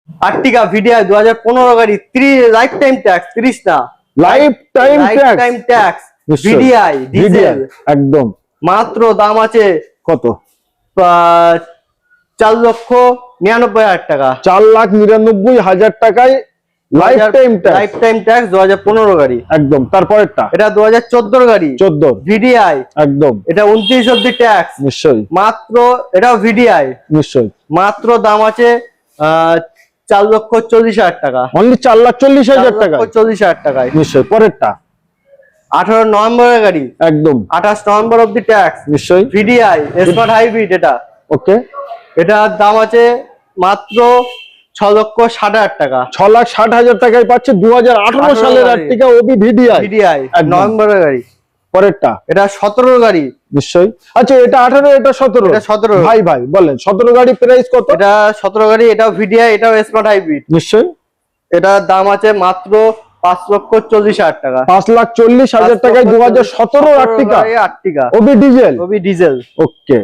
আর্টিকা VDI 2015 গাড়ি, 30 life time tax, 30 না life time tax, VDI diesel একদম। মাত্র দাম আছে কত? 4,99,000 টাকা। 4,99,000 টাকায় লাইফ টাইম ট্যাক্স 2015 গাড়ি একদম। তারপরেরটা এটা 2014 গাড়ি, 14 ভিডিআই একদম। এটা 29 অব্দি ট্যাক্স নিশ্চয়ই মাত্র, এটাও ভিডিআই নিশ্চয়ই। মাত্র দাম আছে 4,40,000 টাকা। অনলি 4,40,000 টাকা 4,40,000 টাকায়। নিশ্চয়ই। পরেরটা 18 নভেম্বরের গাড়ি, একদম 28 নভেম্বর অব্দি ট্যাক্স, নিশ্চয়ই। ভিডিআই স্মার্ট হাইব্রিড এটা। ওকে। এটার দাম আছে মাত্র 6,60,000 টাকা। 6,60,000 টাকায় পাচ্ছে 2018 সালের আর্টিকা ওবি ভিডিআই ভিডিআই নভেম্বরের গাড়ি। পরেরটা এটা 17 গাড়ি নিশ্চয়ই। আচ্ছা এটা 18, এটা 17। এটা 17 ভাই ভাই বলেন 17 গাড়ি প্রাইস কত? এটা 17 গাড়ি, এটাও ভিডিআই, এটাও স্মার্ট হাইব্রিড। নিশ্চয়ই। এটার দাম আছে মাত্র 5,40,000 টাকা। 5,40,000 টাকায় 2017 আর্টিকা আর্টিকা ওবি ডিজেল। ওবি ডিজেল। ওকে।